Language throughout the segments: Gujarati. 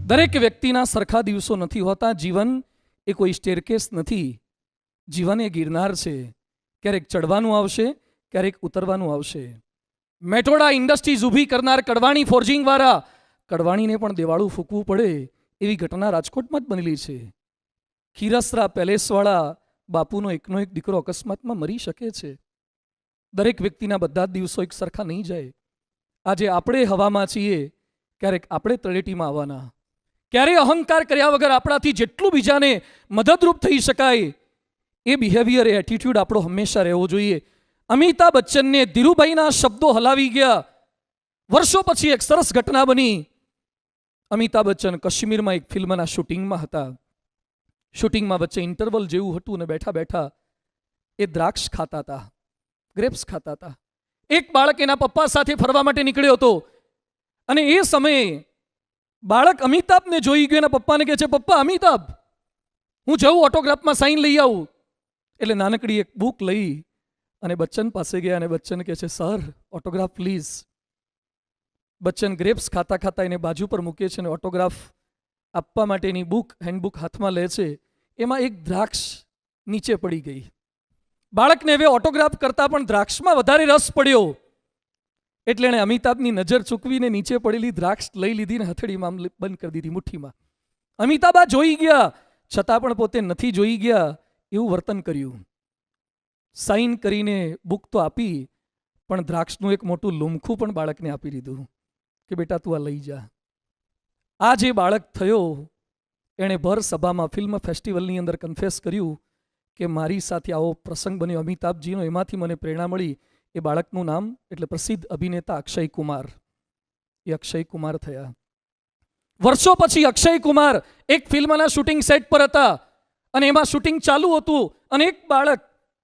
દરેક વ્યક્તિના સરખા દિવસો નથી હોતા. જીવન એ કોઈ સ્ટેરકેસ નથી. જીવન એ ગિરનાર છે. ક્યારેક ચડવાનું આવશે, ક્યારેક ઉતરવાનું આવશે. મેટોડા ઇન્ડસ્ટ્રીઝ ઊભી કરનાર કડવાણી ફોર્જિંગવાળા કડવાણીને પણ દેવાળું ફૂંકવું પડે એવી ઘટના રાજકોટમાં જ બનેલી છે. ખીરસરા પેલેસવાળા બાપુનો એકનો એક દીકરો અકસ્માતમાં મરી શકે છે. દરેક વ્યક્તિના બધા જ દિવસો એક સરખા નહીં જાય. આજે આપણે હવામાં છીએ, ક્યારેક આપણે તળેટીમાં આવવાના. ક્યારે અહંકાર કર્યા વગર આપણાથી જેટલું બીજાને મદદરૂપ થઈ શકાય એ બિહેવિયર, એ એટીટ્યુડ આપણો હંમેશા રહેવો જોઈએ. અમિતાભ બચ્ચનને ધીરુભાઈના શબ્દો હલાવી ગયા. વર્ષો પછી એક સરસ ઘટના બની. અમિતાભ બચ્ચન કાશ્મીરમાં એક ફિલ્મના શૂટિંગમાં હતા. શૂટિંગમાં વચ્ચે ઇન્ટરવલ જેવું હતું અને બેઠા બેઠા એ દ્રાક્ષ ખાતા હતા, ગ્રેપ્સ ખાતા હતા. એક બાળક એના પપ્પા સાથે ફરવા માટે નીકળ્યો હતો અને એ સમયે બાળક અમિતાભને જોઈ ગયો. એના પપ્પાને કહે છે, પપ્પા અમિતાભ, હું જઉં ઓટોગ્રાફમાં સાઈન લઈ આવું. એટલે નાનકડી એક બુક લઈ અને બચ્ચન પાસે ગયા અને બચ્ચન કહે છે, sir autograph please. Bachchan grapes ખાતા ખાતા એને બાજુ પર મૂકે છે અને ઓટોગ્રાફ આપવા માટેની બુક, હેન્ડબુક હાથમાં લે છે. એમાં એક દ્રાક્ષ નીચે પડી ગઈ. બાળકને હવે ઓટોગ્રાફ કરતા પણ દ્રાક્ષમાં વધારે રસ પડ્યો. એટલે એણે અમિતાભની નજર ચૂકવીને નીચે પડેલી દ્રાક્ષ લઈ લીધી ને હથેળીમાં બંધ કરી દીધી, મુઠ્ઠીમાં. અમિતાભ આ જોઈ ગયા છતાં પણ પોતે નથી જોઈ ગયા એવું વર્તન કર્યું. સાઈન કરીને બુક તો આપી, પણ દ્રાક્ષનું એક મોટું લુમખું પણ બાળકને આપી દીધું કે બેટા તું આ લઈ જા. આ જે બાળક થયો એણે ભર સભામાં ફિલ્મ ફેસ્ટિવલની અંદર કન્ફેસ કર્યું કે મારી સાથે આવો પ્રસંગ બન્યો અમિતાભજીનો, એમાંથી મને પ્રેરણા મળી. એ બાળકનું નામ એટલે પ્રસિદ્ધ અભિનેતા અક્ષય કુમાર. એ અક્ષય કુમાર થયા. વર્ષો પછી અક્ષય કુમાર એક ફિલ્મના શૂટિંગ સેટ પર હતા અને એમાં શૂટિંગ ચાલુ હતું અને એક બાળક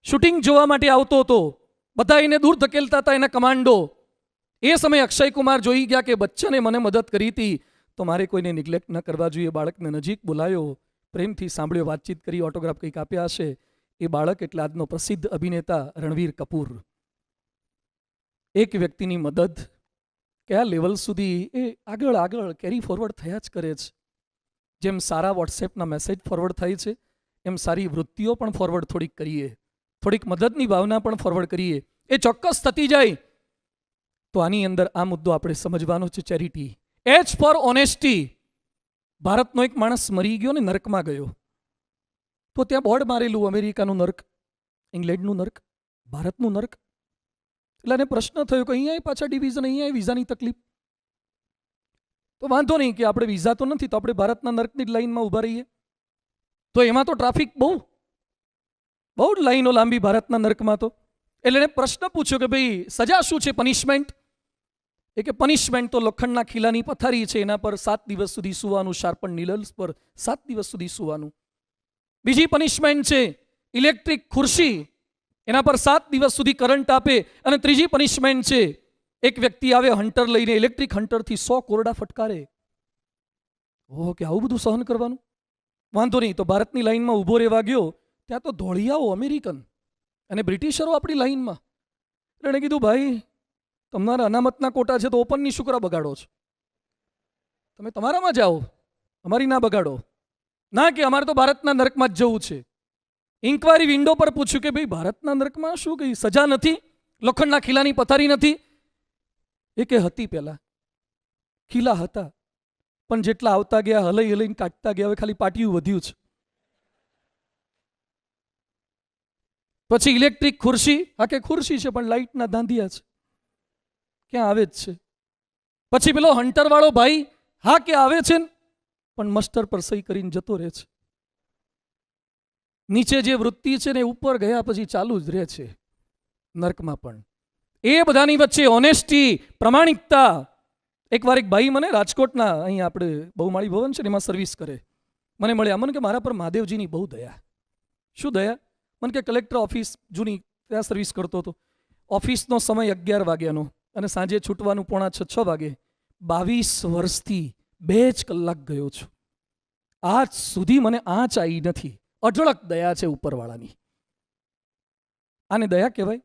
શૂટિંગ જોવા માટે આવતો હતો. બધા એને દૂર ધકેલતા હતા, એના કમાન્ડો. એ સમયે અક્ષય કુમાર જોઈ ગયા કે બચ્ચને મને મદદ કરી હતી તો મારે કોઈને નિગ્લેક્ટ ન કરવા જોઈએ. બાળકને નજીક બોલાયો, પ્રેમથી સાંભળ્યો, વાતચીત કરી, ઓટોગ્રાફ કંઈક આપ્યા હશે. એ બાળક એટલે આજનો પ્રસિદ્ધ અભિનેતા રણવીર કપૂર. એક વ્યક્તિની મદદ કયા લેવલ સુધી એ આગળ આગળ કેરી ફોરવર્ડ થયા જ કરે છે. જેમ સારા વોટ્સએપના મેસેજ ફોરવર્ડ થાય છે એમ સારી વૃત્તિઓ પણ ફોરવર્ડ થોડીક કરીએ, થોડીક મદદની ભાવના પણ ફોરવર્ડ કરીએ. એ ચોક્કસ થતી જાય. તો આની અંદર આ મુદ્દો આપણે સમજવાનો છે, ચેરિટી. H for honesty. ભારતનો એક માણસ મરી ગયો ને નર્કમાં ગયો તો ત્યાં બોર્ડ મારેલું, અમેરિકાનું નર્ક, ઇંગ્લેન્ડનું નર્ક, ભારતનું નર્ક. એટલે એને પ્રશ્ન થયો કે અહીંયા પાછા ડિવિઝન, અહીંયા વિઝાની તકલીફ. તો વાંધો નહીં કે આપણે વિઝા તો નથી તો આપણે ભારતના નર્કની જ લાઈનમાં ઊભા રહીએ. તો એમાં તો ટ્રાફિક બહુ જ લાઈનો લાંબી ભારતના નર્કમાં. તો એટલે એને પ્રશ્ન પૂછ્યો કે ભાઈ સજા શું છે, પનિશમેન્ટ? એ કે પનિશમેન્ટ તો લોખંડના ખીલાની પથારી છે, એના પર 7 દિવસ સુધી સુવાનું, શાર્પન નીડલ્સ પર 7 દિવસ સુધી સુવાનું. બીજી પનિશમેન્ટ છે ઇલેક્ટ્રિક ખુરશી, એના પર 7 દિવસ સુધી કરંટ આપે. અને ત્રીજી પનિશમેન્ટ છે એક વ્યક્તિ આવે હન્ટર લઈને, ઇલેક્ટ્રિક હન્ટરથી 100 કોરડા ફટકારે. ઓહ, કે આવું બધું સહન કરવાનું? વાંધો નહીં. તો ભારતની લાઈનમાં ઊભો રહેવા ગયો, ત્યાં તો ધોળિયાઓ અમેરિકન અને બ્રિટિશરો આપણી લાઈનમાં. એણે કીધું ભાઈ તમારા અનામતના કોટા છે તો ઓપનની શુક્રા બગાડો છો, તમે તમારામાં જાઓ, અમારી ના બગાડો. ના કે અમારે તો ભારતના નર્કમાં જ જવું છે. ઇન્કવાયરી વિન્ડો પર પૂછ્યું કે ભાઈ ભારતના નર્કમાં શું કઈ સજા નથી, લોખંડના ખીલાની પથારી નથી? એ કે હતી, પહેલા ખીલા હતા પણ જેટલા આવતા ગયા હલઈ હલઈને કાઢતા ગયા, હવે ખાલી પાટિયું વધ્યું છે. પછી ઇલેક્ટ્રિક ખુરશી, હા કે ખુરશી છે પણ લાઇટના દાંધિયા છે, ક્યાં આવે જ છે. પછી પેલો હન્ટર વાળો ભાઈ, હા કે આવે છે પણ મસ્ટર પર સહી કરીને જતો રહે છે. નીચે જે વૃત્તિ છે ને ઉપર ગયા પછી ચાલુ જ રહે છે નર્કમાં પણ. એ બધાની વચ્ચે ઓનેસ્ટી, પ્રમાણિકતા. એકવાર એક ભાઈ મને રાજકોટના, અહીં આપણે બહુમાળી ભવન છે ને એમાં સર્વિસ કરે, મને મળ્યા. મને કે મારા પર મહાદેવજીની બહુ દયા. શું દયા? મને કે કલેક્ટર ઓફિસ જૂની ત્યાં સર્વિસ કરતો હતો. ઓફિસનો સમય 11 વાગ્યાનો અને સાંજે છૂટવાનું 5:45-6 વાગે. 22 વર્ષથી 2 જ કલાક ગયો છું. આજ સુધી મને આંચ આવી નથી. અઢળક દયા છે ઉપરવાળાની. આને દયા કહેવાય?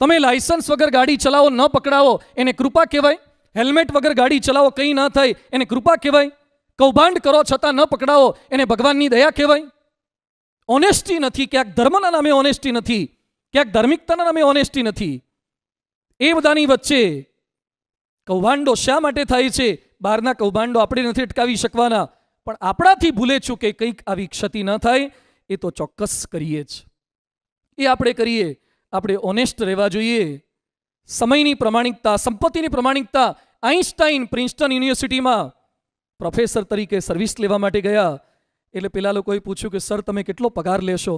તમે લાયસન્સ વગર ગાડી ચલાવો, ન પકડાવો, એને કૃપા કહેવાય? હેલ્મેટ વગર ગાડી ચલાવો, કંઈ ના થાય, એને કૃપા કહેવાય? કૌભાંડ કરો છતાં ન પકડાવો એને ભગવાનની દયા કહેવાય? ઓનેસ્ટી નથી, ક્યાંક ધર્મના નામે ઓનેસ્ટી નથી, ક્યાંક ધાર્મિકતાના નામે ઓનેસ્ટી નથી. એ બધાની વચ્ચે કૌભાંડો શા માટે થાય છે? બહારના કૌભાંડો આપણે નથી અટકાવી શકવાના, પણ આપણાથી ભૂલે ચૂકે કંઈક આવી ક્ષતિ ન થાય એ તો ચોક્કસ કરીએ જ. એ આપણે કરીએ. આપણે ઓનેસ્ટ રહેવા જોઈએ. સમયની પ્રમાણિકતા, સંપત્તિની પ્રમાણિકતા. આઈન્સ્ટાઈન પ્રિન્સ્ટન યુનિવર્સિટીમાં પ્રોફેસર તરીકે સર્વિસ લેવા માટે ગયા. એટલે પેલા લોકોએ પૂછ્યું કે સર તમે કેટલો પગાર લેશો?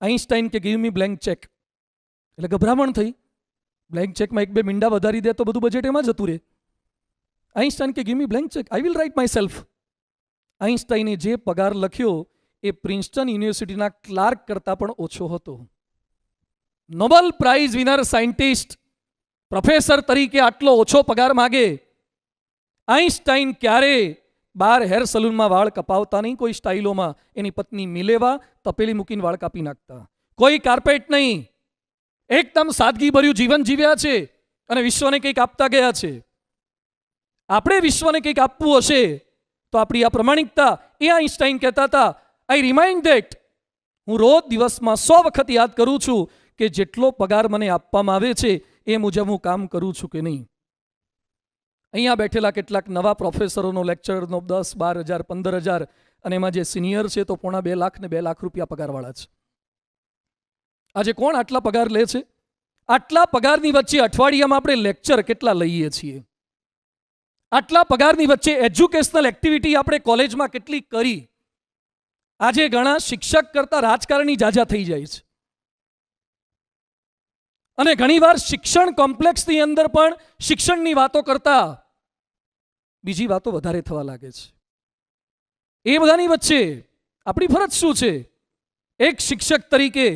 આઈન્સ્ટાઈન કે ગીવ મી બ્લેન્ક ચેક. એટલે ગભરામણ થઈ. બ્લેન્ક ચેકમાં 1-2 મીંડા વધારી દે તો બધું બજેટ એમાં જતું રહે. આઈન્સ્ટાઈન કે give me blank cheque, I will write myself. આઈન્સ્ટાઈને જે પગાર લખ્યો એ પ્રિન્સ્ટન યુનિવર્સિટીના ક્લાર્ક કરતાં પણ ઓછો હતો. Nobel price winner scientist professor તરીકે આટલો ઓછો પગાર માગે. આઈન્સ્ટાઈન ક્યારે બાર હેર સલૂનમાં વાળ કપાવતા નહીં, કોઈ સ્ટાઇલોમાં. એની પત્ની મિલેવા તપેલી મૂકીને વાળ કાપી નાખતા. કોઈ કાર્પેટ નહીં. એકદમ સાદગીભર્યું જીવન જીવ્યા છે અને વિશ્વને કંઈક આપતા ગયા છે. આપણે વિશ્વને કંઈક આપવું હશે તો આપણી આ પ્રમાણિકતા. એ આઈન્સ્ટાઈન કહેતા હતા, આઈ રિમાઇન્ડ ધેટ, હું રોજ દિવસમાં 100 વખત યાદ કરું છું કે જેટલો પગાર મને આપવામાં આવે છે એ મુજબ હું કામ કરું છું કે નહીં. અહીંયા બેઠેલા કેટલાક નવા પ્રોફેસરોનો લેક્ચરનો 10, 12 હજાર, 15 હજાર, અને એમાં જે સિનિયર છે તો પોણા 2 લાખ ને 2 લાખ રૂપિયા પગારવાળા છે. આજે કોણ આટલા પગાર લે છે? આટલા પગારની વચ્ચે અઠવાડિયામાં આપણે લેક્ચર કેટલા લઈએ છીએ? આટલા પગારની વચ્ચે એજ્યુકેશનલ એક્ટિવિટી આપણે કોલેજમાં કેટલી કરી? આજે ઘણા શિક્ષક કરતા રાજકારણી જાજા થઈ જાય છે. અને ઘણીવાર શિક્ષણ કોમ્પ્લેક્સની અંદર પણ શિક્ષણની વાતો કરતા બીજી વાતો વધારે થવા લાગે છે. એ બધાની વચ્ચે આપણી ફરજ શું છે? એક શિક્ષક તરીકે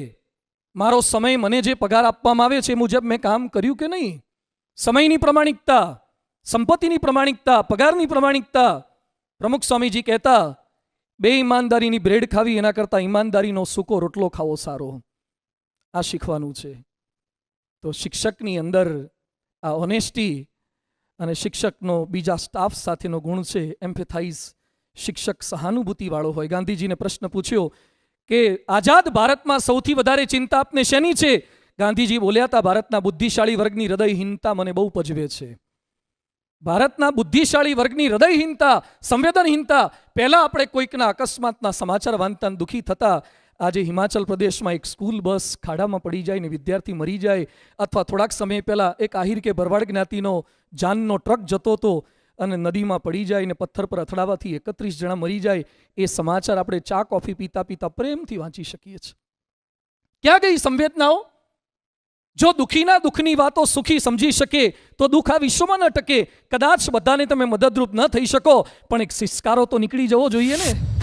મારો સમય, મને જે પગાર આપવામાં આવે છે એ મુજબ મેં કામ કર્યું કે નહીં? સમયની પ્રમાણિકતા, સંપત્તિની પ્રમાણિકતા, પગારની પ્રમાણિકતા. પ્રમુખ સ્વામીજી કહેતા, બે ઈમાનદારીની બ્રેડ ખાવી એના કરતાં ઈમાનદારીનો સૂકો રોટલો ખાવો સારો. આ શીખવાનું છે. તો શિક્ષકની અંદર આ ઓનેસ્ટી અને શિક્ષકનો બીજા સ્ટાફ સાથેનો ગુણ છે એમ્પેથાઇઝ. શિક્ષક સહાનુભૂતિવાળો હોય. ગાંધીજીને પ્રશ્ન પૂછ્યો કે આઝાદ ભારતમાં સૌથી વધારે ચિંતા આપને શેની છે? ગાંધીજી બોલ્યા હતા, ભારતના બુદ્ધિશાળી વર્ગની હૃદયહીનતા મને બહુ પજવે છે. ભારતના બુદ્ધિશાળી વર્ગની હૃદયહીનતા, સંવેદનહીનતા. પહેલા આપણે કોઈકના અકસ્માતના સમાચાર વાંચતા દુઃખી થતા. આજે હિમાચલ પ્રદેશમાં એક સ્કૂલ બસ ખાડામાં પડી જાય ને વિદ્યાર્થી મરી જાય, અથવા થોડાક સમય પહેલા એક આહિર કે ભરવાડ જ્ઞાતિનો જાનનો ટ્રક જતો હતો અને નદીમાં પડી જાય ને પથ્થર પર અથડાવાથી 31 જણા મરી જાય. એ સમાચાર આપણે ચા કોફી પીતા પીતા પ્રેમથી વાંચી શકીએ છીએ. ક્યાં ગઈ સંવેદનાઓ? જો દુઃખીના દુઃખની વાતો સુખી સમજી શકે તો દુઃખ આ વિશ્વમાં ન ટકે. કદાચ બધાને તમે મદદરૂપ ન થઈ શકો, પણ એક સિસ્કારો તો નીકળી જવો જોઈએ ને.